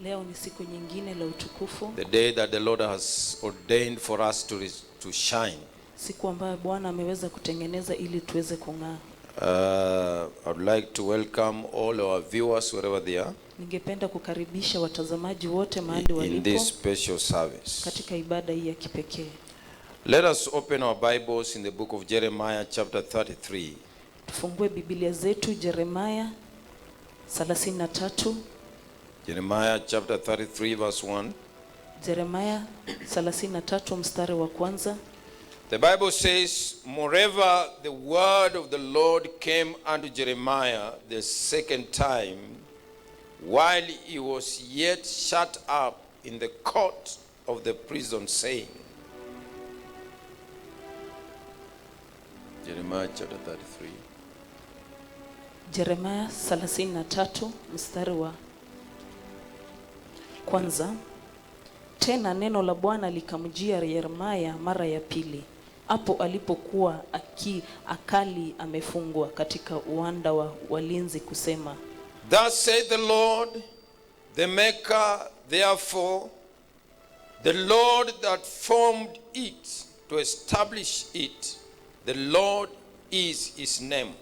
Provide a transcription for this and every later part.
Leo ni siku nyingine la utukufu. The day that the Lord has ordained for us to shine. Siku ambayo Bwana ameweza kutengeneza ili tuweze kung'aa. I would like to welcome all our viewers wherever they are. Ningependa kukaribisha watazamaji wote mahali walipo. In this special service. Katika ibada hii ya kipekee. Let us open our Bibles in the book of Jeremiah chapter 33. Tufungue Biblia zetu Jeremiah 33. Jeremiah chapter 33 verse 1. Jeremiah 33 mstari wa kwanza. The Bible says, moreover, the word of the Lord came unto Jeremiah the second time, while he was yet shut up in the court of the prison, saying. Jeremiah chapter 33. Jeremiah 33 mstari wa kwanza. Tena neno la Bwana likamjia Yeremia mara ya pili, hapo alipokuwa akali amefungwa katika uwanda wa walinzi, kusema, Thus saith the Lord, the maker therefore, the Lord that formed it to establish it, the Lord is his name.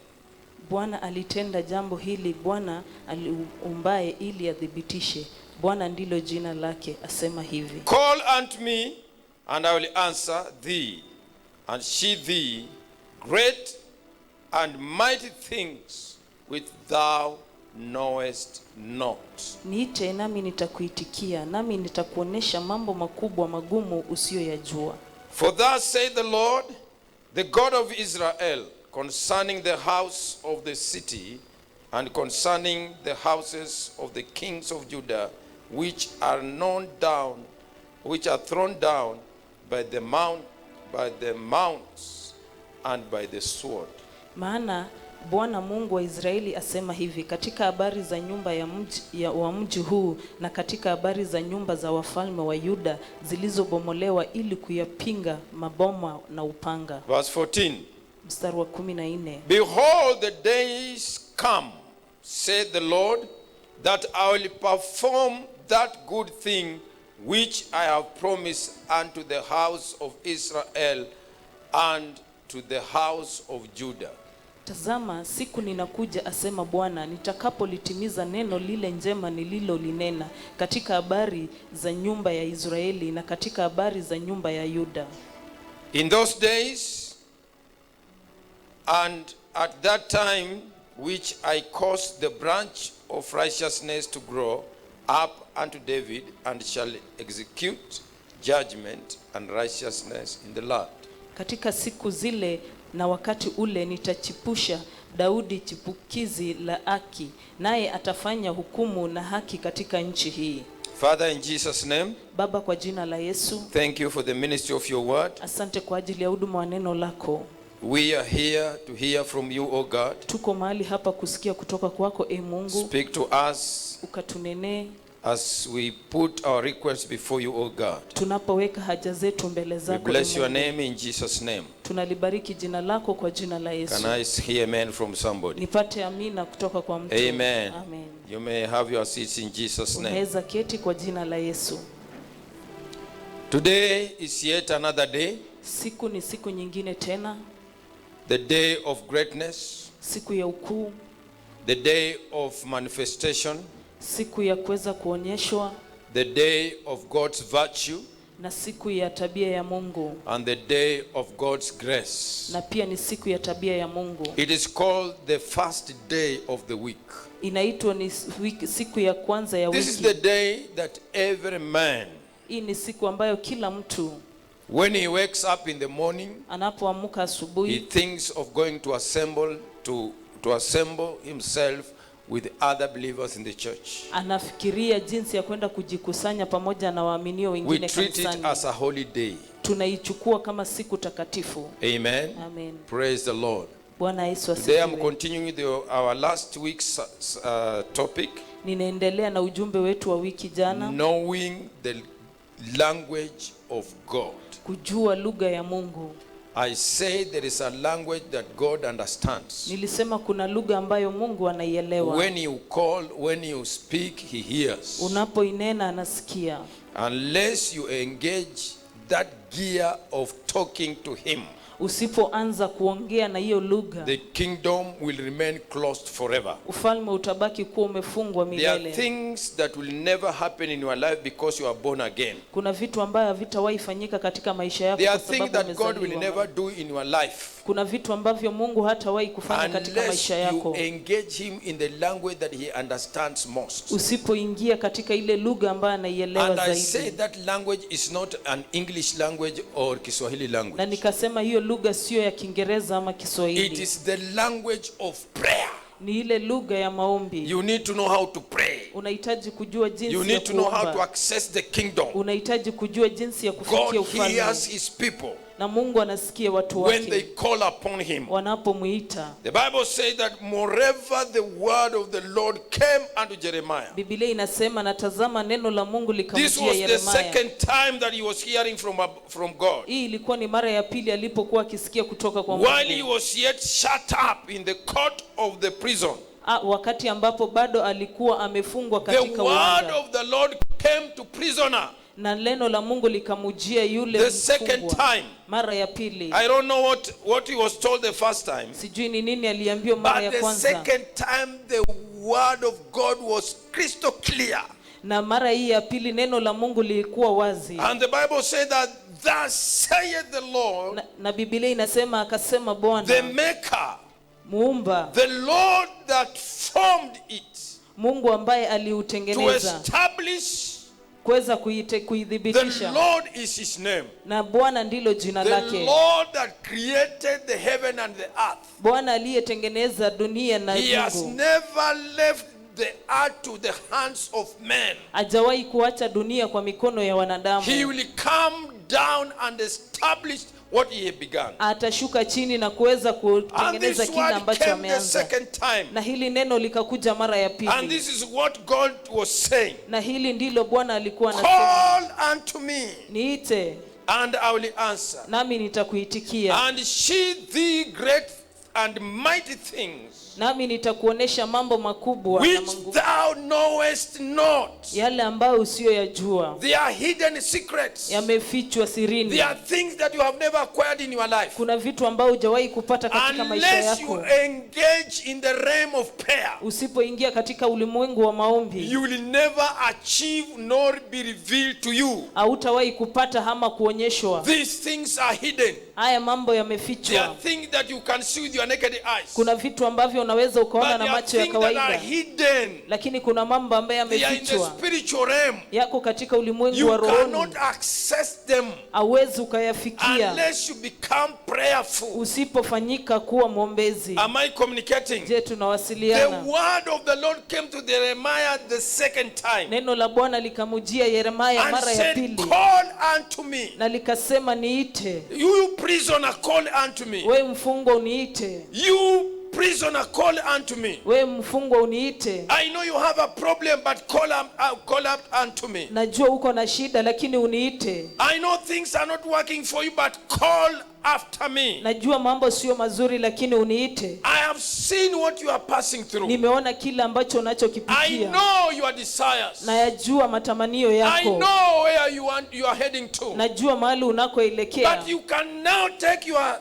Bwana alitenda jambo hili, Bwana aliumbaye ili athibitishe, Bwana ndilo jina lake, asema hivi. Call unto me, and I will answer thee, and shew thee great and mighty things which thou knowest not. Niite nami nitakuitikia, nami nitakuonesha mambo makubwa magumu usiyoyajua. For thus saith the Lord, the God of Israel, concerning the house of the city, and concerning the houses of the kings of Judah, which are thrown down by the mounts and by the sword. Maana Bwana Mungu wa Israeli asema hivi, katika habari za nyumba wa mji huu na katika habari za nyumba za wafalme wa Yuda zilizobomolewa ili kuyapinga maboma na upanga. Verse 14. Mstari wa 14. Behold, the days come, saith the Lord, that I will perform that good thing which I have promised unto the house of Israel and to the house of Judah. Tazama, siku ninakuja, asema Bwana, nitakapolitimiza neno lile njema nililolinena katika habari za nyumba ya Israeli na katika habari za nyumba ya Yuda. In those days and at that time which I caused the branch of righteousness to grow up unto David, and shall execute judgment and righteousness in the land. Katika siku zile na wakati ule nitachipusha Daudi chipukizi la haki, naye atafanya hukumu na haki katika nchi hii. Father, in Jesus' name, Baba, kwa jina la Yesu, thank you for the ministry of your word. Asante kwa ajili ya huduma wa neno lako. We are here to hear from you, O God. Tuko mahali hapa kusikia kutoka kwako, Mungu. Speak to us ukatunene as we put our requests before you, O God. Tunapoweka haja zetu mbele zako. We bless your name in Jesus' name. Tunalibariki jina lako kwa jina la Yesu. Can I hear amen from somebody? Nipate amina kutoka kwa mtu. Amen. Amen. You may have your seats in Jesus' name. Unaweza keti kwa jina la Yesu. Today is yet another day. Siku ni siku nyingine tena. The day of greatness. Siku ya ukuu. The day of manifestation. Siku ya kuweza kuonyeshwa. The day of God's virtue. Na siku ya tabia ya Mungu. And the day of God's grace. Na pia ni siku ya tabia ya Mungu. It is called the first day of the week. Inaitwa ni siku ya kwanza ya wiki. This is the day that every man, hii ni siku ambayo kila mtu, when he wakes up in the morning, anapoamka asubuhi, he thinks of going to assemble himself with other believers in the church. Anafikiria jinsi ya kwenda kujikusanya pamoja na waaminio wengine kanisani. We treat it as a holy day. Tunaichukua kama siku takatifu. Amen. Amen. Praise the Lord. Bwana Yesu asifiwe. Today I'm continuing our last week's topic. Ninaendelea na ujumbe wetu wa wiki jana. Knowing the language of God. Kujua lugha ya Mungu. I say there is a language that God understands. Nilisema kuna lugha ambayo Mungu anaielewa. When you call, when you speak, he hears. Unapoinena anasikia. Unless you engage that gear of talking to him, Usipoanza kuongea na hiyo lugha, the kingdom will remain closed forever. ufalme utabaki kuwa umefungwa There are milele. things that will never happen in your life because you are born again. Kuna vitu ambavyo havitawahi fanyika katika maisha yako There kwa are things sababu that God will umezaliwa. never do in your life Kuna vitu ambavyo Mungu hatawahi kufanya katika unless maisha you yako engage him in the language that he understands most. usipoingia katika ile lugha ambayo anaielewa And I say zaidi. that language is not an English language or Kiswahili Na language. nikasema hiyo lugha sio ya Kiingereza ama It Kiswahili. is the language of prayer. Ni ile lugha ya maombi. You need to know how to pray. Unahitaji kujua You jinsi ya need to know how to kuomba. access the kingdom. Unahitaji kujua jinsi ya kufikia God ufalme. hears his people Na Mungu anasikia watu when they wake call upon him. wanapomuita. The Bible says that moreover the word of the Lord came unto Jeremiah. Biblia inasema na tazama neno la Mungu This likamjia was the Yeremia. second time that he was hearing from God. Hii ilikuwa ni mara ya pili alipokuwa akisikia kutoka kwa While he Mungu. was yet shut up in the court of the prison, Wakati ambapo bado alikuwa amefungwa the katika word uwanja. of the Lord came to prisoner Na neno la Mungu likamjia yule the second mfungwa. time. Mara ya pili. I don't know what he was told the first time, Sijui ni nini aliambiwa mara but ya the kwanza. second time the word of God was crystal clear. Na mara hii ya pili neno la Mungu lilikuwa wazi. And the Bible said that thus saith the Lord, Na Biblia inasema akasema the Bwana maker, muumba, the Lord that formed it, Mungu ambaye to aliutengeneza establish. kuweza The kuidhibitisha. Lord is his name. Na Bwana ndilo jina The lake. Lord that created the heaven and the earth. Bwana aliyetengeneza dunia na He has mbingu. never left the earth to the hands of men. Hajawahi kuacha dunia kwa mikono ya wanadamu. He will come down and establish what he began. Atashuka chini na kuweza And kutengeneza this kile word ambacho came the ameanza. second time. Na hili neno likakuja mara ya And pili. this is what God was saying. Na hili ndilo Bwana alikuwa anasema. Call unto me, Niite and I will answer, nami nitakuitikia. and shew thee great and mighty things, Nami nitakuonesha mambo makubwa na which mangumu, thou knowest not. yale ambayo usiyoyajua, They are hidden secrets. yamefichwa sirini. They are things that you have never acquired in your life. Kuna vitu ambavyo hujawahi kupata katika maisha Unless you yako. engage in the realm of prayer, Usipoingia katika ulimwengu wa maombi, you will never achieve nor be revealed to you. hautawahi kupata ama kuonyeshwa. These things are hidden. Haya mambo They are yamefichwa. things that you can see with your naked eyes. Kuna vitu ambavyo unaweza ukaona But na there are macho ya things that are kawaida, hidden. lakini kuna mambo ambayo They are in the yamefichwa, spiritual realm. yako katika ulimwengu You wa rohoni, cannot access them hauwezi ukayafikia unless you become prayerful. usipofanyika kuwa mwombezi. Am I communicating? Je, The tunawasiliana? word of the Lord came to Jeremiah the second time Neno la Bwana likamjia Yeremia and mara ya said, pili call unto me. na likasema, niite. You prisoner, call unto me. We mfungwa uniite. You prisoner, call unto me. We mfungwa uniite. I know you have a problem, but call up unto me. Najua uko na shida lakini uniite. I know things are not working for you, but call after me. Najua mambo sio mazuri lakini uniite. I have seen what you are passing through. Nimeona kile ambacho I unachokipitia. know your desires. Nayajua matamanio I yako. know where you are heading to. Najua mahali unakoelekea. But you can now take your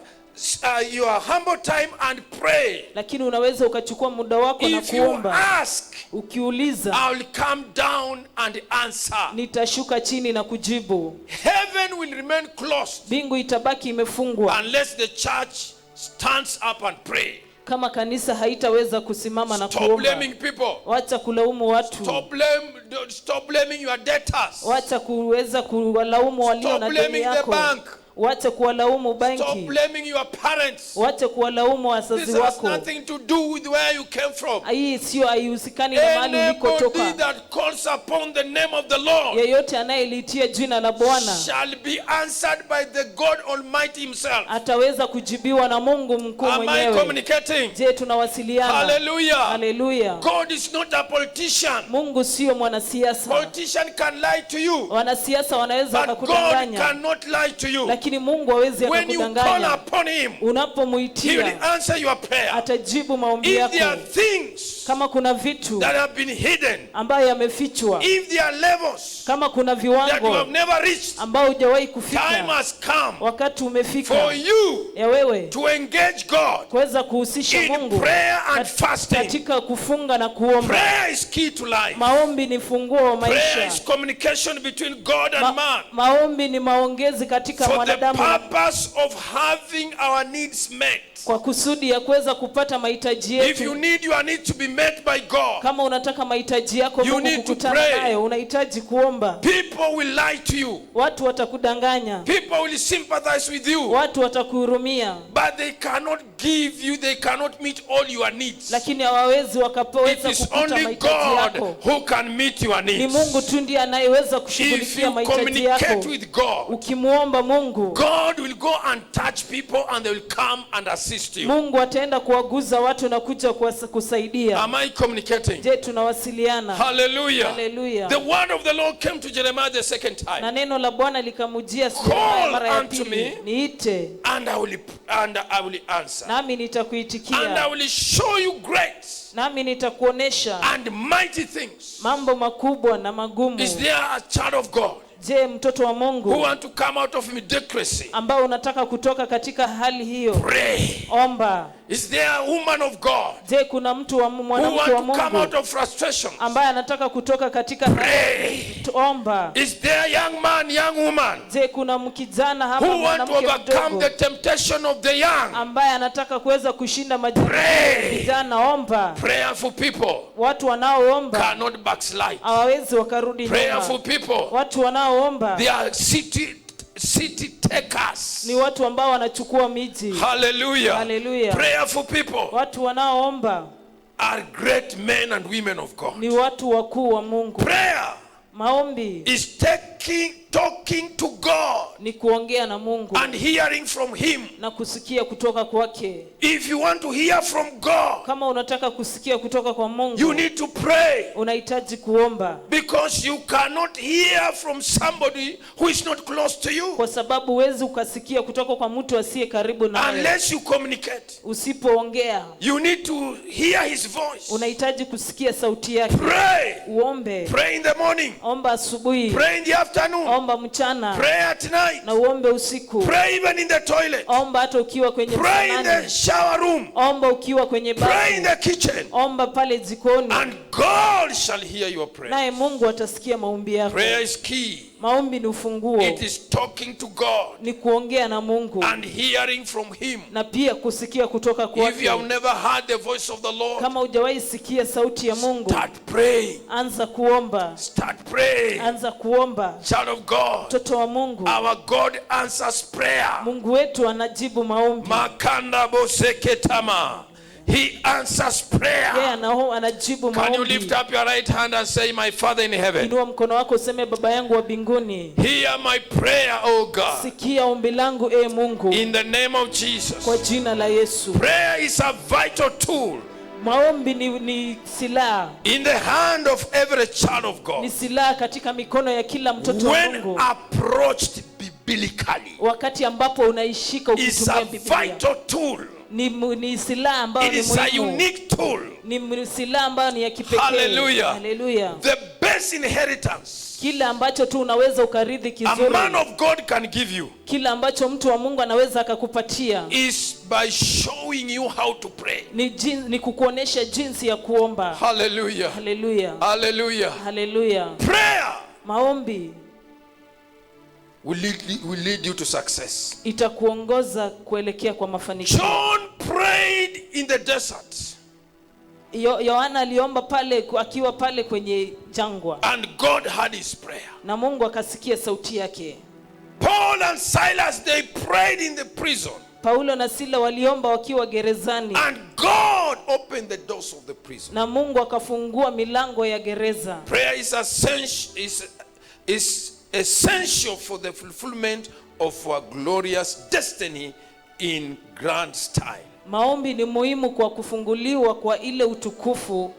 humble time and pray. Lakini unaweza ukachukua muda wako na If you kuomba. ask, Ukiuliza, I'll come down and answer. nitashuka chini na kujibu. Heaven will remain closed Mbingu itabaki imefungwa unless the church stands up and pray. kama kanisa haitaweza kusimama na Stop kuomba. blaming people. Wacha kulaumu watu. Stop blaming your debtors. Wacha kuweza kuwalaumu walio Stop na blaming deni the yako. bank. Wacha kuwalaumu Stop banki. blaming your parents. Wacha kuwalaumu This wazazi has wako. nothing to do with where you came from. Hii sio, haihusikani na mahali Anybody ulikotoka. that calls upon the name of the Lord Yeyote anayeliitia jina la Bwana shall be answered by the God Almighty himself. ataweza kujibiwa na Mungu mkuu Am I mwenyewe. communicating? Je, tunawasiliana? Hallelujah. Haleluya. God is not a politician. Mungu sio mwanasiasa. Politician can lie to you, Wanasiasa wanaweza but God wakakudanganya, cannot lie to you. lakini lakini Mungu hawezi When you call akakudanganya. upon him, he will Unapomuitia answer your prayer. atajibu maombi If yako. there are things Kama kuna vitu that have been hidden, ambayo yamefichwa, if there are levels kama kuna that you have viwango never reached, ambao hujawahi time kufika, has come wakati umefika for you ya wewe to engage God kuweza kuhusisha in Mungu prayer and kat- fasting. katika kufunga na kuomba. Prayer is key to life. Maombi ni funguo wa Prayer maisha. is communication between God and man Maombi ni maongezi katika for the mwanadamu purpose of having our needs met. kwa kusudi ya kuweza kupata mahitaji If you yetu. need your need to be met by God, Kama unataka mahitaji yako You Mungu need to kukutana pray. nayo, unahitaji kuomba. people will lie to you. Watu watakudanganya, People will sympathize with you, watu watakuhurumia, but they cannot give you, they cannot meet all your needs. lakini hawawezi It wakaweza is kukuta only mahitaji God yako. who can meet your Ni needs. Mungu tu ndiye anayeweza If kushughulikia you mahitaji communicate yako. with God, Ukimuomba Mungu, God will go and touch people and they will come and assist you. Mungu ataenda kuwaguza watu na kuja kusaidia. Am I communicating? Je, tunawasiliana? Hallelujah. Hallelujah. The word of the Lord came to Jeremiah the second Na time. neno la Bwana likamujia Call mara ya unto pili, me. niite And I will answer. nami And I nitakuitikia, will show you great nami nitakuonesha and mighty things. mambo makubwa na magumu. Is there a child of God Je, mtoto wa who Mungu want to come out of mediocrity? ambao unataka kutoka katika hali hiyo, Pray. omba. Is there a woman of God Je, kuna mtu wa who mwanamke want wa to come out Mungu of frustration? ambaye anataka kutoka katika Pray. omba. Is there a young man, young woman Je, kuna mkijana hapa who want to mwanamke overcome mdogo the temptation of the young? ambaye anataka kuweza kushinda majaribu ya Pray. vijana? Omba. Prayerful people Watu wanaoomba cannot backslide. hawawezi wakarudi Prayerful nyuma. people, Watu wanaoomba they are city takers. ni watu ambao wanachukua miji. Hallelujah. Hallelujah. Prayerful people Watu wanaoomba are great men and women of God. ni watu wakuu wa Mungu. Prayer Maombi is talking to God ni kuongea na Mungu and hearing from him. na kusikia kutoka kwake. If you want to hear from God, Kama unataka kusikia kutoka kwa you Mungu, need to pray, unahitaji kuomba, because you cannot hear from somebody who is not close to you kwa sababu huwezi ukasikia kutoka kwa mtu asiye karibu nawe. unless you communicate. Usipoongea, You need to hear his voice. unahitaji kusikia sauti yake. Pray. Uombe, Pray in the morning. omba asubuhi, Pray in the afternoon. omba mchana, Pray at night. na uombe usiku. Pray even in the toilet. Omba hata ukiwa kwenye Pray in the msalani. shower room. Omba ukiwa kwenye Pray in bafu. the kitchen. Omba pale jikoni, And God shall hear your prayer. naye Mungu atasikia maombi yako. Prayer is key. Maombi ni ufunguo, It is talking to God ni kuongea na Mungu and hearing from him. na pia kusikia kutoka If you kwake. have never heard the voice of the Lord, Kama hujawahi sikia sauti ya Mungu, start praying. anza kuomba, Start praying. anza kuomba. Child of God, Mtoto wa Mungu, our God answers prayer. Mungu wetu anajibu maombi. Makanda boseketama. He answers prayer. Yeye anajibu Can you maombi. lift up your right hand and say, my Father in heaven, Inua mkono wako useme, Baba yangu wa mbinguni, hear my prayer, O God, sikia ombi langu e Mungu, in the name of kwa Jesus. jina la Yesu. Prayer is a vital tool Maombi ni silaha, in the hand of every child of ni God silaha katika mikono ya kila mtoto wa when Mungu, approached biblically. wakati ambapo unaishika It's a ukitumia Biblia. vital tool. Ni silaha ambayo It ni is a muhimu, unique tool. ni silaha ambayo ni ya kipekee. Hallelujah. Hallelujah. The best inheritance Kile ambacho tu unaweza ukaridhi a kizuri, man of God can give you kile ambacho mtu wa Mungu anaweza akakupatia is by showing you how to pray. ni kukuonesha jinsi ya kuomba. Hallelujah. Hallelujah. Hallelujah. Hallelujah. Prayer Maombi will lead you to success. itakuongoza kuelekea kwa mafanikio. John prayed in the desert Yohana aliomba pale akiwa pale kwenye jangwa, and God heard his prayer. na Mungu akasikia sauti yake. Paul and Silas, they prayed in the prison Paulo na Sila waliomba wakiwa gerezani, and God opened the doors of the prison. na Mungu akafungua milango ya gereza. Prayer is essential for the fulfillment of our glorious destiny in grand style. Maombi ni muhimu kwa kufunguliwa kwa ile utukufu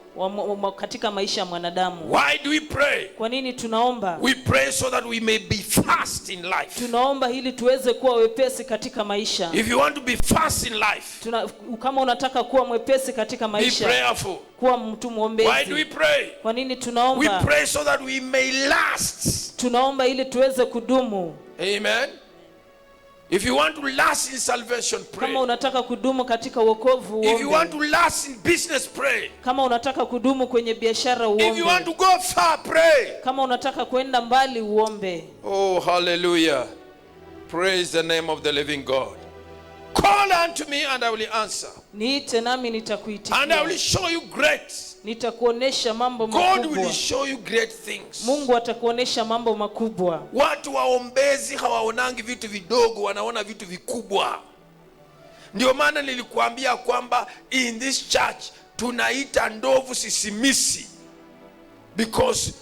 katika maisha ya mwanadamu. Why do we pray? Kwa nini tunaomba? We pray so that we may be fast in life. Tunaomba ili tuweze kuwa wepesi katika maisha. If you want to be fast in life, kama unataka kuwa mwepesi katika maisha, be prayerful. Kuwa mtu muombezi. Why do we pray? Kwa nini tunaomba? We pray so that we may last. Tunaomba ili tuweze kudumu. Amen. If you want to last in salvation, pray. Kama unataka kudumu katika wokovu, uombe. If you want to last in business, pray. Kama unataka kudumu kwenye biashara, uombe. If you want to go far, pray. Kama unataka kwenda mbali, uombe. Oh, hallelujah. Praise the name of the living God. Call unto me and I will answer. Niite nami nitakuitikia. And I will show you great. Nitakuonesha mambo makubwa. God will show you great things. Mungu atakuonesha mambo makubwa. Watu waombezi hawaonangi vitu vidogo, wanaona vitu vikubwa. Ndio maana nilikuambia kwamba in this church tunaita ndovu sisimisi, because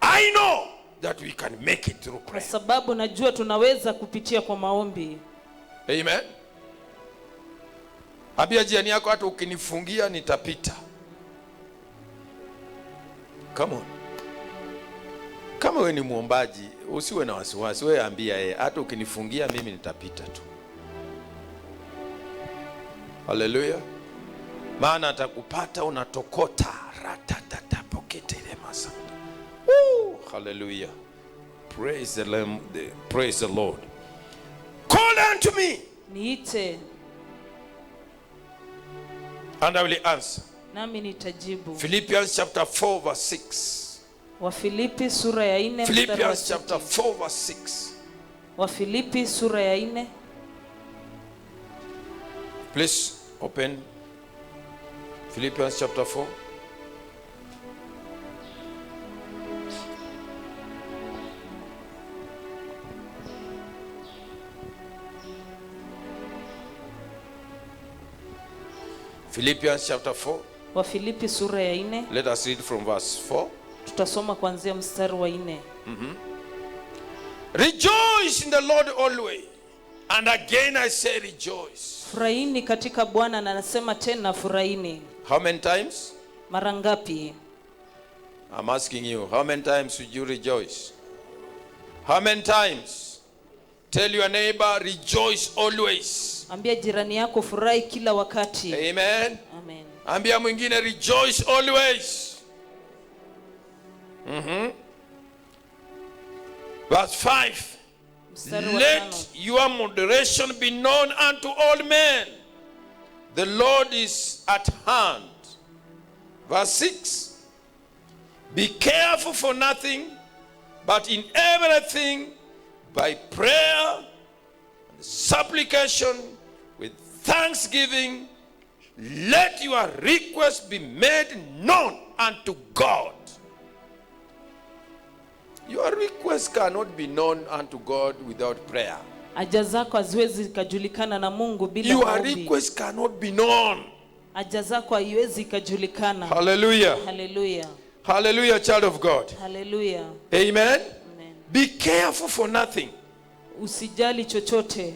I know that we can make it through prayer. Kwa sababu najua tunaweza kupitia kwa maombi. Amen. Ambia jirani yako, hata ukinifungia nitapita. Come on. Kama wewe ni muombaji, usiwe na wasiwasi. Wewe ambia yeye, hata ukinifungia mimi nitapita tu. Hallelujah. Maana atakupata unatokota ratatata pokete ile masanda. Hallelujah. Praise the Lord. Call unto me. Niite. And I will answer. Nami nitajibu. Philippians chapter 4 verse 6. Wafilipi sura ya 4 mstari wa 6. Philippians chapter 4 verse 6. Wafilipi sura ya 4. Please open Philippians chapter 4. Philippians chapter 4. Wafilipi sura ya 4. Let us read from verse 4. Tutasoma kuanzia mstari wa 4. Rejoice in the Lord always. And again I say rejoice. Furahini katika Bwana, na nasema tena furahini. How many times? Mara ngapi? I'm asking you, how many times should you rejoice? How many times? Tell your neighbor, rejoice always. Ambia jirani yako furahi kila wakati. Amen. Amen. Ambia mwingine rejoice always. Verse 5. Let your moderation be known unto all men. The Lord is at hand. Verse 6. Be careful for nothing, but in everything by prayer and supplication with thanksgiving, let your requests be made known unto God. Your request cannot be known unto God without prayer. Haja zako haziwezi kujulikana na Mungu bila Your maombi. request cannot be known. Haja zako haiwezi kujulikana. Hallelujah. Hallelujah. Hallelujah, child of God. Hallelujah. Amen. Amen. Be careful for nothing, Usijali chochote,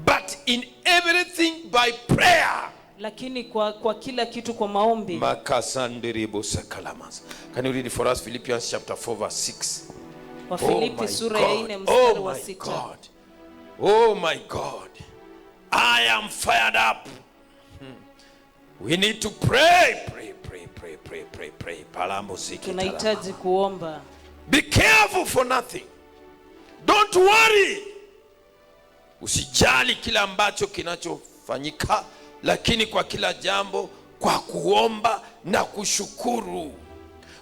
but in everything by prayer. lakini kwa kila kitu kwa maombi. Can you read it for us? Philippians chapter 4 verse 6. Wafilipi sura ya 4 mstari wa 6. God. Oh my God. I am fired up. We need to pray. Pray. Tunahitaji kuomba. Be careful for nothing. Don't worry. Usijali kila ambacho kinachofanyika, lakini kwa kila jambo kwa kuomba na kushukuru.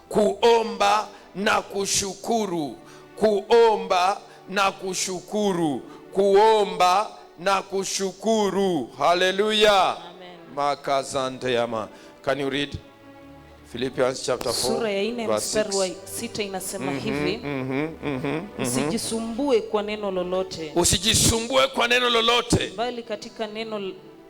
Kuomba na kushukuru. Kuomba na kushukuru. Kuomba na kushukuru. Hallelujah. Amen. Makazante yama. Can you read Philippians chapter 4 sura ya 4 mstari wa 6 inasema hivi. Usijisumbue kwa neno lolote. Usijisumbue kwa neno lolote, bali katika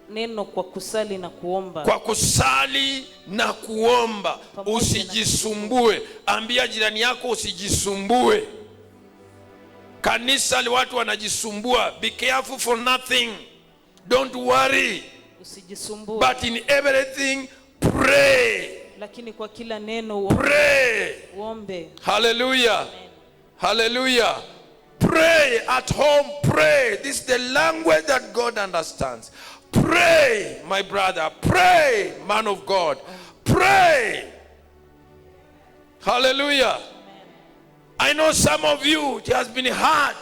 neno kwa kusali na kuomba. Kwa kusali na kuomba. Usijisumbue. Ambia jirani yako usijisumbue. Kanisa watu wanajisumbua. Be careful for nothing. Don't worry. Usijisumbue, but in everything pray. lakini kwa kila neno Pray. uombe. Hallelujah. Hallelujah. Pray at home, pray. This is the language that God understands. Pray, my brother. Pray, man of God. Pray. Hallelujah. I know some of you, it has been hard.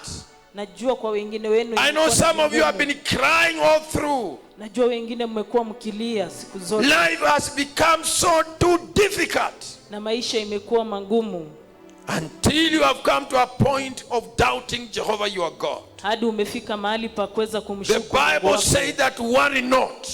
Najua kwa wengine wenu I know imekuwa some of you have ngumu. been crying all through. Najua wengine mmekuwa mkilia siku zote Life has become so too difficult na maisha imekuwa magumu until you have come to a point of doubting Jehovah your God. hadi umefika mahali pa kuweza The kumshukuru Mungu Bible wako. says that worry not,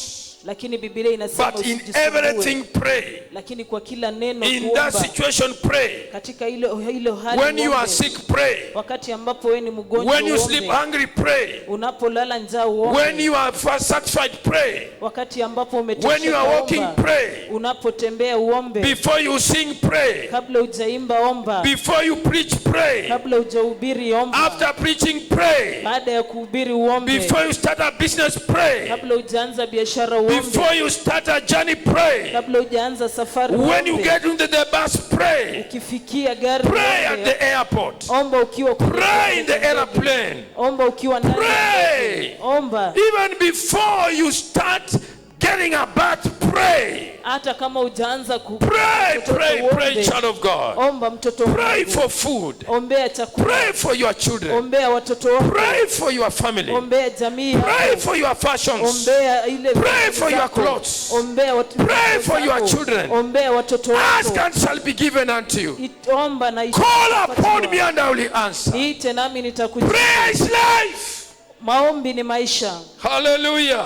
Lakini Biblia inasema but in usijisumbue. everything pray. Lakini kwa kila neno In that kuomba. situation pray. Katika ile hali When you are uombe. sick pray. Wakati ambapo wewe ni mgonjwa When you uombe. sleep hungry pray. Unapolala njaa uombe. When you are satisfied pray. Wakati ambapo When you are umetosheka walking omba. pray. Unapotembea uombe. Before you sing pray. Kabla hujaimba omba. Before you preach pray. Kabla hujahubiri omba. After preaching pray. Baada ya kuhubiri uombe. Before you start a business pray. Kabla hujaanza biashara uombe. Before you start a journey pray. Kabla hujaanza safari When you uombe. get into the bus pray. Ukifikia gari Pray at uombe. the airport. Omba ukiwa kwenye Pray in the ndege. airplane. Omba ukiwa ndani ya Pray. ndege. Omba Even before you start getting a bath, pray. hata kama hujaanza Pray, pray, pray, uombe. child of God. Omba mtoto wangu. Pray for food. Ombea chakula. Pray for your children. Ombea watoto wako. Pray for your family. Ombea jamii Pray yako. for your fashions. Ombea ile Pray vitu for your zako. clothes. Ombea watu Pray for your zako. children. Ombea watoto Ask wako. and shall be given unto you. Omba na Call upon me and I will answer. Niite nami nitakujibu. Prayer is life. Maombi ni maisha. Hallelujah.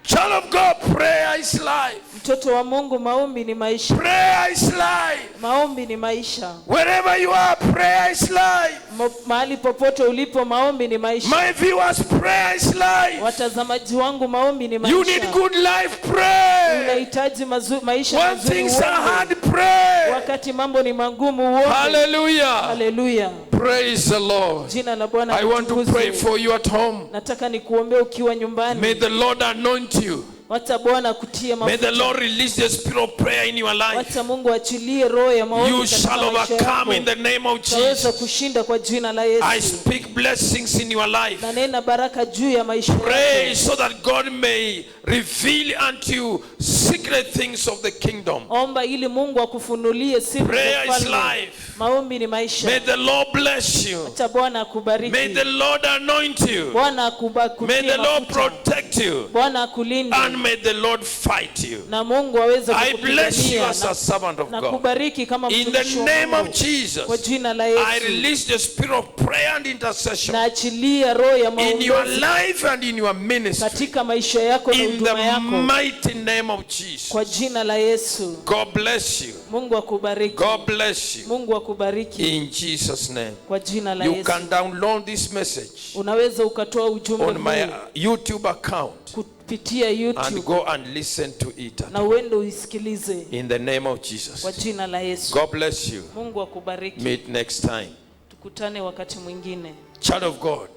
Child of God, prayer is life. Mtoto wa Mungu, maombi ni maisha. Prayer is life. Maombi ni maisha. Wherever you are, prayer is life. Mahali popote ulipo, maombi ni maisha. My viewers, prayer is life. Watazamaji wangu, maombi ni maisha. You need good life, pray. Unahitaji maisha When mazuri, things are uombe. hard, pray. Wakati mambo ni magumu, uombe. Hallelujah. Hallelujah. Praise the Lord. Jina la Bwana I want to litukuzwe. pray for you at home. Nataka nikuombee ukiwa nyumbani. May the Lord anoint you. Wacha Bwana kutie May the mafuta. Lord release the spirit of prayer in your life. Wacha Mungu achilie roho ya maombi You katika shall maisha overcome yako. in the name of Utaweza Jesus. kushinda kwa jina la I Yesu. speak blessings in your life. Na nena baraka juu ya maisha Pray yako. so that God may reveal unto you secret things of the kingdom. Omba ili Mungu akufunulie siri Prayer za is ufalme. life. Maombi ni May maisha. the Lord bless you. Acha Bwana May akubariki. the Lord anoint you. Bwana May the akutie Lord mafuta. protect you. Bwana akulinde. And may the Lord fight you. Na Mungu aweze I bless you kukupigania. as a servant of Na God. kubariki kama In the mtumishi wa name of Mungu. Kwa Jesus, jina la I Yesu. release the spirit of prayer and intercession Na achilia roho ya in your maombezi life and in your ministry. katika maisha yako na In huduma the yako. mighty name of Jesus. Kwa jina la Yesu. God bless you. Mungu akubariki. God bless you. Mungu akubariki. In Jesus' name. Kwa jina la You Yesu. can download this message Unaweza ukatoa ujumbe on my huu YouTube account kupitia and YouTube go and listen to it na uende uisikilize in the name of kwa Jesus. jina la Yesu. God bless you. Mungu akubariki. Meet next time. Tukutane wakati mwingine. Child of God,